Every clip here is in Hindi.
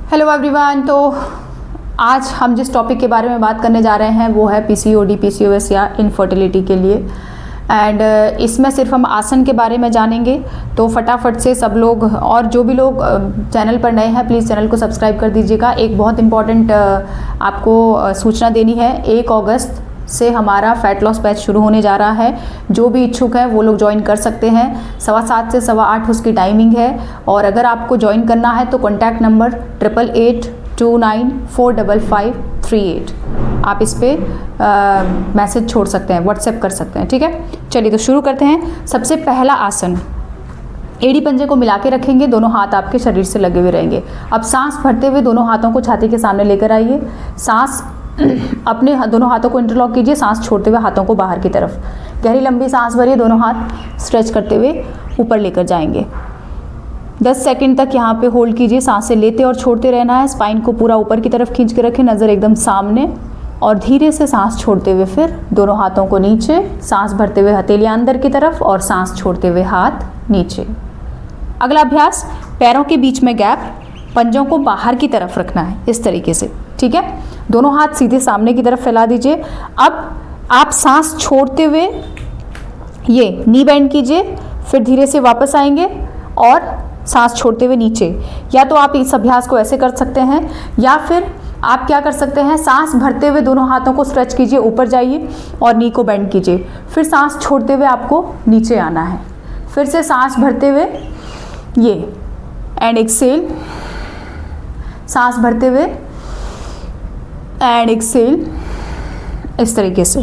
Hello everyone. तो आज हम जिस टॉपिक के बारे में बात करने जा रहे हैं वो है पीसीओडी, पीसीओएस या इनफर्टिलिटी के लिए। एंड इसमें सिर्फ हम आसन के बारे में जानेंगे। तो फटाफट से सब लोग और जो भी लोग चैनल पर नए हैं प्लीज़ चैनल को सब्सक्राइब कर दीजिएगा। एक बहुत इम्पॉर्टेंट आपको सूचना देनी है। 1 अगस्त से हमारा फैट लॉस बैच शुरू होने जा रहा है। जो भी इच्छुक है वो लोग ज्वाइन कर सकते हैं। 7:15 से 8:15 उसकी टाइमिंग है। और अगर आपको ज्वाइन करना है तो कॉन्टैक्ट नंबर 8882945538 आप इस पर मैसेज छोड़ सकते हैं, व्हाट्सएप कर सकते हैं। ठीक है, चलिए तो शुरू करते हैं। सबसे पहला आसन, एड़ी पंजे को मिला के रखेंगे, दोनों हाथ आपके शरीर से लगे हुए रहेंगे। अब सांस भरते हुए दोनों हाथों को छाती के सामने लेकर आइए। सांस अपने दोनों हाथों को इंटरलॉक कीजिए, सांस छोड़ते हुए हाथों को बाहर की तरफ गहरी लंबी सांस भरिए। दोनों हाथ स्ट्रेच करते हुए ऊपर लेकर जाएंगे। 10 सेकंड तक यहाँ पे होल्ड कीजिए। सांसें लेते और छोड़ते रहना है। स्पाइन को पूरा ऊपर की तरफ खींच के रखें, नज़र एकदम सामने। और धीरे से सांस छोड़ते हुए फिर दोनों हाथों को नीचे, सांस भरते हुए हथेलियाँ अंदर की तरफ और सांस छोड़ते हुए हाथ नीचे। अगला अभ्यास, पैरों के बीच में गैप, पंजों को बाहर की तरफ रखना है इस तरीके से। ठीक है, दोनों हाथ सीधे सामने की तरफ फैला दीजिए। अब आप सांस छोड़ते हुए ये नी बेंड कीजिए, फिर धीरे से वापस आएंगे और सांस छोड़ते हुए नीचे। या तो आप इस अभ्यास को ऐसे कर सकते हैं या फिर आप क्या कर सकते हैं, सांस भरते हुए दोनों हाथों को स्ट्रेच कीजिए, ऊपर जाइए और नी को बेंड कीजिए। फिर सांस छोड़ते हुए आपको नीचे आना है। फिर से सांस भरते हुए ये एंड एक्सेल, सांस भरते हुए एंड एक्सेल, इस तरीके से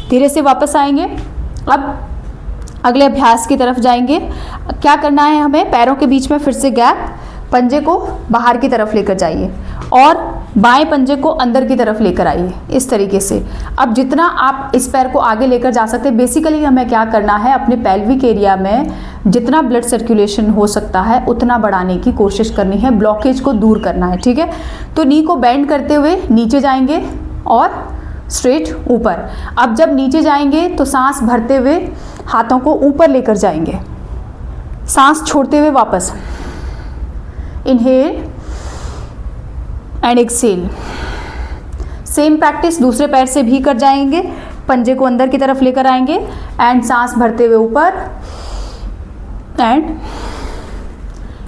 धीरे से वापस आएंगे। अब अगले अभ्यास की तरफ जाएंगे। क्या करना है हमें, पैरों के बीच में फिर से गैप, पंजे को बाहर की तरफ लेकर जाइए और बाएं पंजे को अंदर की तरफ लेकर आइए इस तरीके से। अब जितना आप इस पैर को आगे लेकर जा सकते हैं, बेसिकली हमें क्या करना है, अपने पेल्विक एरिया में जितना ब्लड सर्कुलेशन हो सकता है उतना बढ़ाने की कोशिश करनी है, ब्लॉकेज को दूर करना है। ठीक है, तो नी को बेंड करते हुए नीचे जाएंगे और स्ट्रेट ऊपर। अब जब नीचे जाएंगे तो सांस भरते हुए हाथों को ऊपर लेकर जाएंगे, सांस छोड़ते हुए वापस, inhale and exhale. Same practice दूसरे पैर से भी कर जाएंगे। पंजे को अंदर की तरफ लेकर आएंगे एंड सांस भरते हुए ऊपर एंड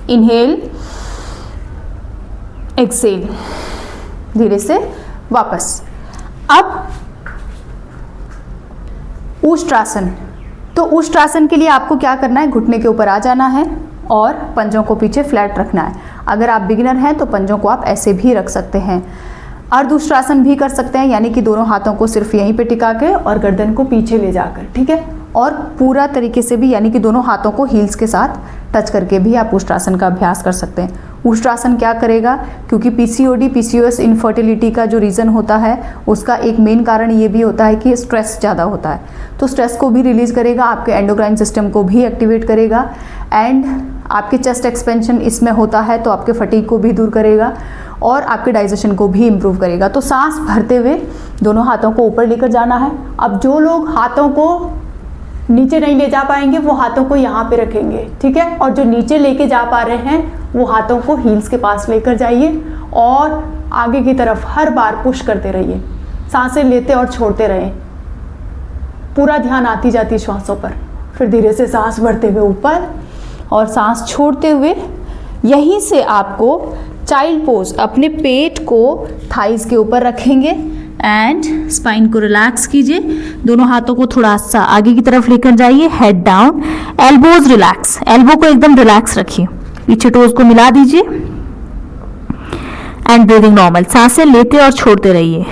इनहेल एक्सेल, धीरे से वापस। अब उष्ट्रासन। तो उष्ट्रासन के लिए आपको क्या करना है, घुटने के ऊपर आ जाना है और पंजों को पीछे फ्लैट रखना है। अगर आप बिगिनर हैं तो पंजों को आप ऐसे भी रख सकते हैं। अर्धउष्ट्रासन भी कर सकते हैं, यानी कि दोनों हाथों को सिर्फ यहीं पे टिका के और गर्दन को पीछे ले जाकर। ठीक है, और पूरा तरीके से भी, यानी कि दोनों हाथों को हील्स के साथ टच करके भी आप उष्ट्रासन का अभ्यास कर सकते हैं। उष्ट्रासन क्या करेगा, क्योंकि पीसीओडी, पीसीओएस, इनफर्टिलिटी का जो रीज़न होता है उसका एक मेन कारण ये भी होता है कि स्ट्रेस ज़्यादा होता है। तो स्ट्रेस को भी रिलीज़ करेगा, आपके एंडोक्राइन सिस्टम को भी एक्टिवेट करेगा एंड आपके चेस्ट एक्सपेंशन इसमें होता है तो आपके फटीग को भी दूर करेगा और आपके डाइजेशन को भी इम्प्रूव करेगा। तो सांस भरते हुए दोनों हाथों को ऊपर लेकर जाना है। अब जो लोग हाथों को नीचे नहीं ले जा पाएंगे वो हाथों को यहाँ पे रखेंगे। ठीक है, और जो नीचे लेके जा पा रहे हैं वो हाथों को हील्स के पास लेकर जाइए और आगे की तरफ हर बार पुश करते रहिए। सांसें लेते और छोड़ते रहें, पूरा ध्यान आती जाती श्वासों पर। फिर धीरे से सांस भरते हुए ऊपर और सांस छोड़ते हुए यहीं से आपको चाइल्ड पोज, अपने पेट को थाइस के ऊपर रखेंगे एंड स्पाइन को रिलैक्स कीजिए। दोनों हाथों को थोड़ा सा आगे की तरफ लेकर जाइए, head down, elbows relax, elbow को एकदम रिलैक्स रखिए, पीछे टोज को मिला दीजिए एंड ब्रीदिंग नॉर्मल। सांसें लेते और छोड़ते रहिए,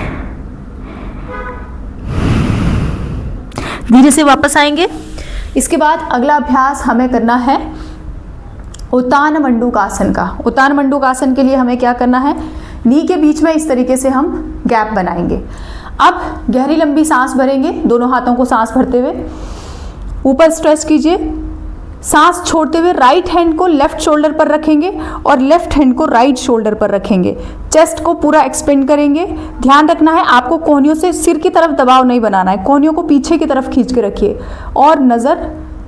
धीरे से वापस आएंगे। इसके बाद अगला अभ्यास हमें करना है उत्तान मंडूकासन का। उत्तान मंडूकासन के लिए हमें क्या करना है, नी के बीच में इस तरीके से हम गैप बनाएंगे। अब गहरी लंबी सांस भरेंगे, दोनों हाथों को सांस भरते हुए ऊपर स्ट्रेच कीजिए। सांस छोड़ते हुए राइट हैंड को लेफ्ट शोल्डर पर रखेंगे और लेफ्ट हैंड को राइट शोल्डर पर रखेंगे। चेस्ट को पूरा एक्सपेंड करेंगे। ध्यान रखना है आपको कोहनियों से सिर की तरफ दबाव नहीं बनाना है, कोहनियों को पीछे की तरफ खींच के रखिए और नज़र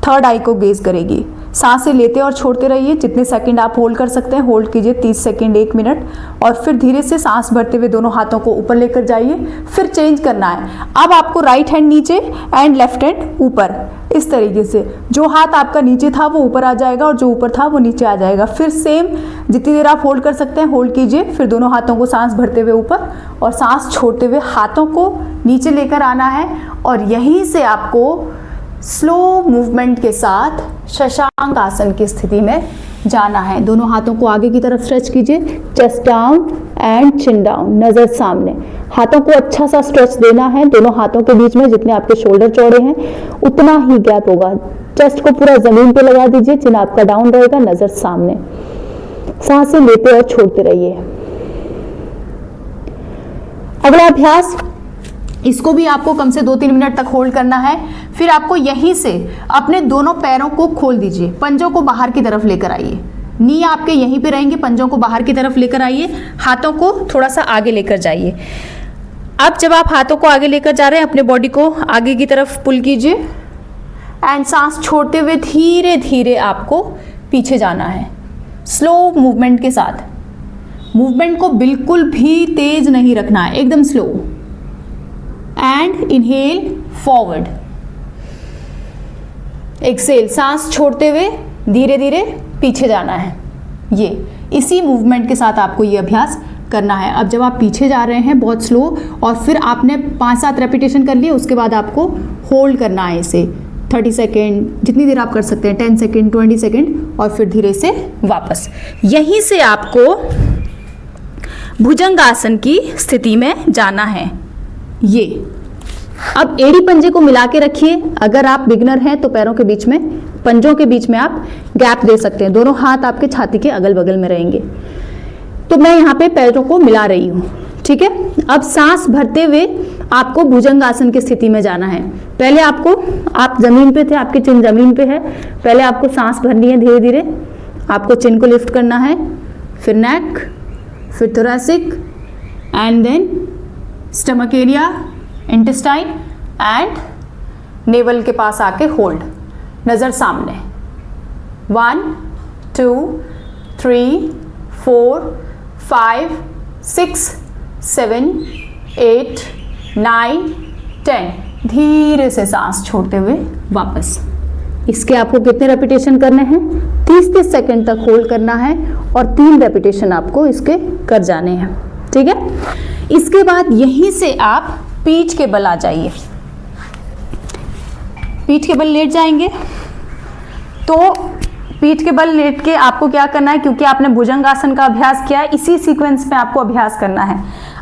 थर्ड आई को गेज करेगी। सांसें लेते और छोड़ते रहिए, जितने सेकंड आप होल्ड कर सकते हैं होल्ड कीजिए, 30 सेकंड 1 मिनट, और फिर धीरे से सांस भरते हुए दोनों हाथों को ऊपर लेकर जाइए, फिर चेंज करना है। अब आपको राइट हैंड नीचे एंड लेफ्ट हैंड ऊपर, इस तरीके से जो हाथ आपका नीचे था वो ऊपर आ जाएगा और जो ऊपर था वो नीचे आ जाएगा। फिर सेम जितनी देर आप होल्ड कर सकते हैं होल्ड कीजिए, फिर दोनों हाथों को सांस भरते हुए ऊपर और सांस छोड़ते हुए हाथों को नीचे लेकर आना है, और यहीं से आपको स्लो मूवमेंट के साथ शशांक आसन की स्थिति में जाना है। दोनों हाथों को आगे की तरफ स्ट्रेच कीजिए, chest down and chin down, नज़र सामने। हाथों को अच्छा सा स्ट्रेच देना है, दोनों हाथों के बीच में जितने आपके शोल्डर चौड़े हैं उतना ही गैप होगा। चेस्ट को पूरा जमीन पे लगा दीजिए, चिन आपका डाउन रहेगा, नज़र सामने। सांसें लेते और छोड़ते रहिए। अगला अभ्यास, इसको भी आपको कम से 2-3 मिनट तक होल्ड करना है। फिर आपको यहीं से अपने दोनों पैरों को खोल दीजिए, पंजों को बाहर की तरफ लेकर आइए, नी आपके यहीं पे रहेंगे, पंजों को बाहर की तरफ लेकर आइए, हाथों को थोड़ा सा आगे लेकर जाइए। अब जब आप हाथों को आगे लेकर जा रहे हैं अपने बॉडी को आगे की तरफ पुल कीजिए एंड सांस छोड़ते हुए धीरे धीरे आपको पीछे जाना है, स्लो मूवमेंट के साथ। मूवमेंट को बिल्कुल भी तेज नहीं रखना है, एकदम slow. And inhale forward, exhale, सांस छोड़ते हुए धीरे धीरे पीछे जाना है। ये इसी मूवमेंट के साथ आपको ये अभ्यास करना है। अब जब आप पीछे जा रहे हैं बहुत स्लो, और फिर आपने 5-7 रेपिटेशन कर लिए, उसके बाद आपको होल्ड करना है इसे 30 सेकेंड, जितनी देर आप कर सकते हैं, 10 सेकेंड, 20 सेकेंड, और फिर धीरे से वापस। यहीं से आपको भुजंग आसन की स्थिति में जाना है। ये अब एड़ी पंजे को मिला के रखिए। अगर आप बिगनर हैं तो पैरों के बीच में, पंजों के बीच में आप गैप दे सकते हैं, दोनों हाथ आपके छाती के अगल बगल में रहेंगे। तो मैं यहाँ पे पैरों को मिला रही हूँ, ठीक है। अब सांस भरते हुए आपको भुजंग आसन की स्थिति में जाना है। पहले आपको, आप जमीन पे थे, आपकी चिन जमीन पे है, पहले आपको सांस भरनी है धीरे धीरे। आपको चिन को लिफ्ट करना है, फिर नेक, फिर thoracic, and then stomach area, intestine and navel के पास आके होल्ड, नज़र सामने। 1 2 3 4 5 6 7 8 9 10, धीरे से सांस छोड़ते हुए वापस। इसके आपको कितने रेपिटेशन करने हैं? 30-30 सेकेंड तक होल्ड करना है और 3 रेपिटेशन आपको इसके कर जाने हैं, ठीक है। इसके बाद यहीं से आप पीठ के बल आ जाइए, पीठ के बल लेट जाएंगे। तो पीठ के बल लेट के आपको क्या करना है, क्योंकि आपने भुजंगासन का अभ्यास किया है, इसी सीक्वेंस में आपको अभ्यास करना है।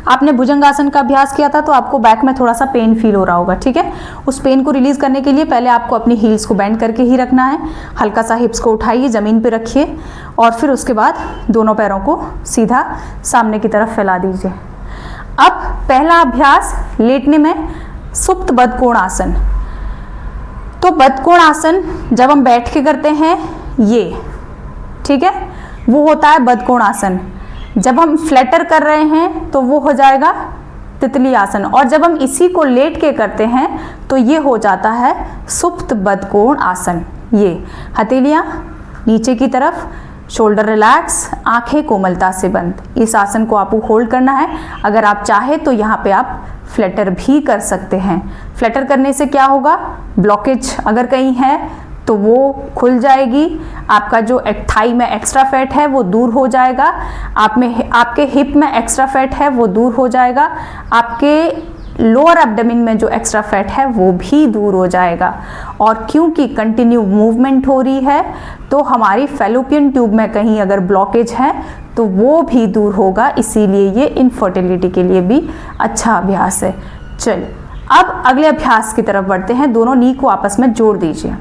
आपने भुजंगासन का अभ्यास किया था तो आपको बैक में थोड़ा सा पेन फील हो रहा होगा, ठीक है। उस पेन को रिलीज करने के लिए पहले आपको अपनी हील्स को बेंड करके ही रखना है। हल्का सा हिप्स को उठाइए, ज़मीन पे रखिए, और फिर उसके बाद दोनों पैरों को सीधा सामने की तरफ फैला दीजिए। अब पहला अभ्यास लेटने में सुप्त बदकोण आसन। तो बदकोण आसन जब हम बैठ के करते हैं ये, ठीक है, वो होता है बदकोण आसन। जब हम फ्लैटर कर रहे हैं तो वो हो जाएगा तितली आसन, और जब हम इसी को लेट के करते हैं तो ये हो जाता है सुप्त बदकोण आसन। ये हथेलियाँ नीचे की तरफ, शोल्डर रिलैक्स, आंखें कोमलता से बंद। इस आसन को आपको होल्ड करना है। अगर आप चाहे तो यहाँ पे आप फ्लैटर भी कर सकते हैं। फ्लैटर करने से क्या होगा, ब्लॉकेज अगर कहीं है तो वो खुल जाएगी, आपका जो थाई में एक्स्ट्रा फैट है वो दूर हो जाएगा, आपके हिप में एक्स्ट्रा फैट है वो दूर हो जाएगा, आपके लोअर एब्डोमेन में जो एक्स्ट्रा फैट है वो भी दूर हो जाएगा। और क्योंकि कंटिन्यू मूवमेंट हो रही है तो हमारी फैलोपियन ट्यूब में कहीं अगर ब्लॉकेज है तो वो भी दूर होगा, इसीलिए ये इनफर्टिलिटी के लिए भी अच्छा अभ्यास है। चलिए अब अगले अभ्यास की तरफ बढ़ते हैं। दोनों नी को आपस में जोड़ दीजिए।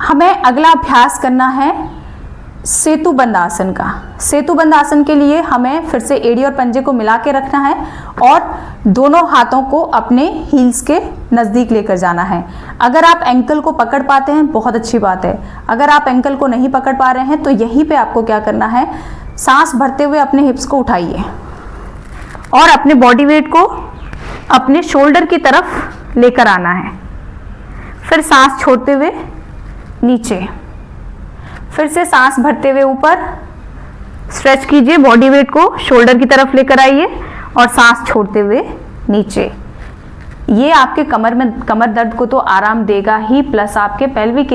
हमें अगला अभ्यास करना है सेतुबंद आसन का। सेतुबंद आसन के लिए हमें फिर से एड़ी और पंजे को मिला के रखना है और दोनों हाथों को अपने हील्स के नज़दीक लेकर जाना है। अगर आप एंकल को पकड़ पाते हैं बहुत अच्छी बात है, अगर आप एंकल को नहीं पकड़ पा रहे हैं तो यहीं पे आपको क्या करना है, सांस भरते हुए अपने हिप्स को उठाइए और अपने बॉडी वेट को अपने शोल्डर की तरफ लेकर आना है। फिर सांस छोड़ते हुए नीचे। फिर से सांस भरते हुए ऊपर, स्ट्रेच कीजिए, बॉडी वेट को शोल्डर की तरफ लेकर आइए और सांस छोड़ते हुए नीचे। ये आपके कमर दर्द को तो आराम देगा ही, प्लस आपके पेल्विक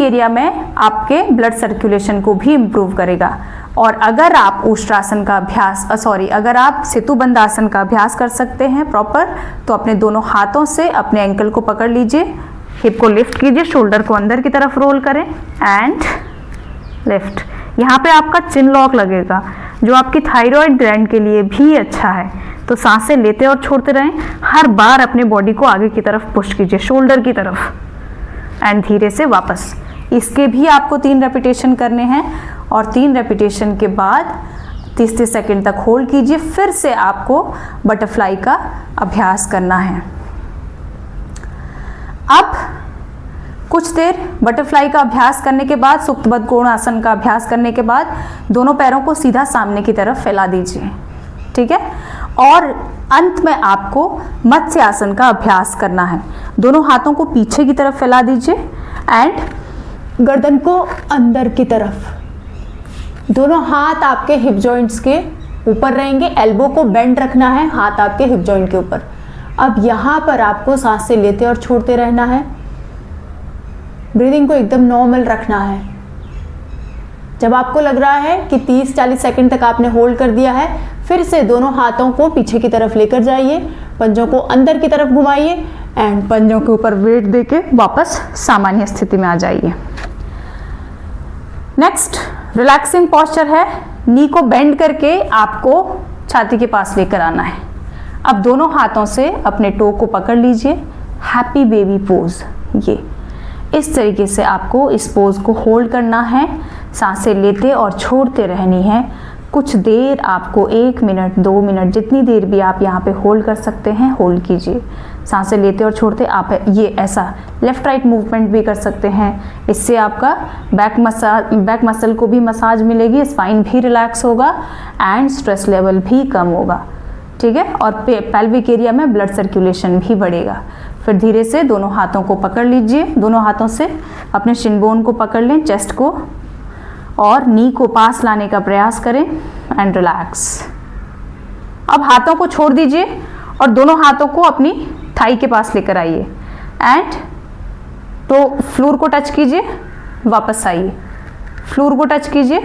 एरिया में आपके ब्लड सर्कुलेशन को भी इम्प्रूव करेगा। और अगर आप उष्ट्रासन का अभ्यास अगर आप सेतुबंध आसन का अभ्यास कर सकते हैं प्रॉपर, तो अपने दोनों हाथों से अपने एंकल को पकड़ लीजिए, हिप को लिफ्ट कीजिए, शोल्डर को अंदर की तरफ रोल करें एंड लिफ्ट। यहाँ पे आपका चिन लॉक लगेगा जो आपकी थायराइड ग्लैंड के लिए भी अच्छा है। तो सांसें लेते और छोड़ते रहें, हर बार अपने बॉडी को आगे की तरफ पुश कीजिए, शोल्डर की तरफ, एंड धीरे से वापस। इसके भी आपको 3 रेपिटेशन करने हैं और 3 रेपिटेशन के बाद 30 सेकंड तक होल्ड कीजिए। फिर से आपको बटरफ्लाई का अभ्यास करना है। अब कुछ देर बटरफ्लाई का अभ्यास करने के बाद, सुप्तबद्ध कोण आसन का अभ्यास करने के बाद, दोनों पैरों को सीधा सामने की तरफ फैला दीजिए, ठीक है। और अंत में आपको मत्स्य आसन का अभ्यास करना है। दोनों हाथों को पीछे की तरफ फैला दीजिए एंड गर्दन को अंदर की तरफ, दोनों हाथ आपके हिप जॉइंट्स के ऊपर रहेंगे, एल्बो को बेंड रखना है, हाथ आपके हिप जॉइंट के ऊपर। अब यहाँ पर आपको सांस से लेते और छोड़ते रहना है, ब्रीदिंग को एकदम नॉर्मल रखना है। जब आपको लग रहा है कि 30-40 सेकंड तक आपने होल्ड कर दिया है, फिर से दोनों हाथों को पीछे की तरफ लेकर जाइए, पंजों को अंदर की तरफ घुमाइए एंड पंजों के ऊपर वेट देके वापस सामान्य स्थिति में आ जाइए। नेक्स्ट रिलैक्सिंग पोस्चर है, नी को बेंड करके आपको छाती के पास लेकर आना है। अब दोनों हाथों से अपने टो को पकड़ लीजिए, हैप्पी बेबी पोज। ये इस तरीके से आपको इस पोज को होल्ड करना है, सांसें लेते और छोड़ते रहनी है। कुछ देर आपको 1 मिनट 2 मिनट जितनी देर भी आप यहाँ पे होल्ड कर सकते हैं होल्ड कीजिए, सांसें लेते और छोड़ते। आप ये ऐसा लेफ्ट राइट मूवमेंट भी कर सकते हैं, इससे आपका बैक मसल को भी मसाज मिलेगी, स्पाइन भी रिलैक्स होगा एंड स्ट्रेस लेवल भी कम होगा, ठीक है। और पेल्विक एरिया में ब्लड सर्कुलेशन भी बढ़ेगा। फिर धीरे से दोनों हाथों को पकड़ लीजिए, दोनों हाथों से अपने शिन बोन को पकड़ लें, चेस्ट को, और नी को पास लाने का प्रयास करें एंड रिलैक्स। अब हाथों को छोड़ दीजिए और दोनों हाथों को अपनी थाई के पास लेकर आइए एंड तो फ्लोर को टच कीजिए, वापस आइए, फ्लोर को टच कीजिए,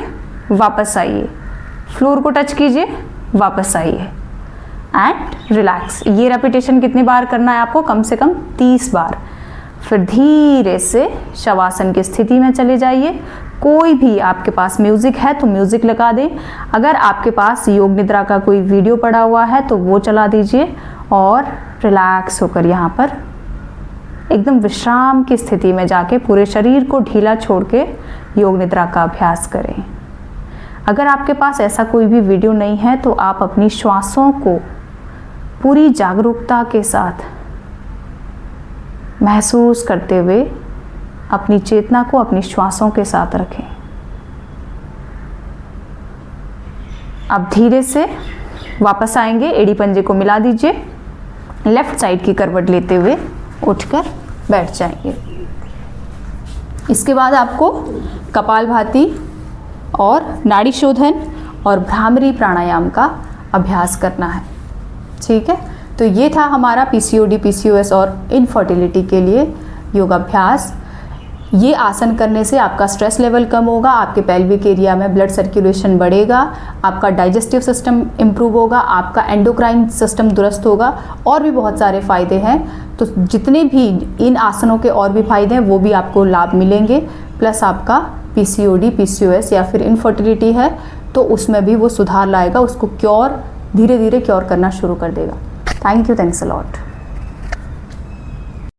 वापस आइए, फ्लोर को टच कीजिए, वापस आइए एंड रिलैक्स। ये रेपिटेशन कितनी बार करना है आपको? कम से कम 30 बार। फिर धीरे से शवासन की स्थिति में चले जाइए। कोई भी आपके पास म्यूजिक है तो म्यूजिक लगा दें, अगर आपके पास योग निद्रा का कोई वीडियो पड़ा हुआ है तो वो चला दीजिए और रिलैक्स होकर यहाँ पर एकदम विश्राम की स्थिति में जाके पूरे शरीर को ढीला छोड़ के योग निद्रा का अभ्यास करें। अगर आपके पास ऐसा कोई भी वीडियो नहीं है तो आप अपनी श्वासों को पूरी जागरूकता के साथ महसूस करते हुए अपनी चेतना को अपनी श्वासों के साथ रखें। अब धीरे से वापस आएंगे, एड़ी पंजे को मिला दीजिए, लेफ्ट साइड की करवट लेते हुए उठकर बैठ जाएंगे। इसके बाद आपको कपालभाति और नाड़ी शोधन और भ्रामरी प्राणायाम का अभ्यास करना है, ठीक है। तो ये था हमारा पीसीओडी, पीसीओएस और इनफर्टिलिटी के लिए योगाभ्यास। ये आसन करने से आपका स्ट्रेस लेवल कम होगा, आपके पेल्विक एरिया में ब्लड सर्कुलेशन बढ़ेगा, आपका डाइजेस्टिव सिस्टम इम्प्रूव होगा, आपका एंडोक्राइन सिस्टम दुरुस्त होगा और भी बहुत सारे फ़ायदे हैं। तो जितने भी इन आसनों के और भी फ़ायदे हैं वो भी आपको लाभ मिलेंगे। प्लस आपका पीसीओडी, पीसीओएस या फिर इनफर्टिलिटी है तो उसमें भी वो सुधार लाएगा, उसको क्योर धीरे धीरे क्योर करना शुरू कर देगा। Thank you, thanks a lot.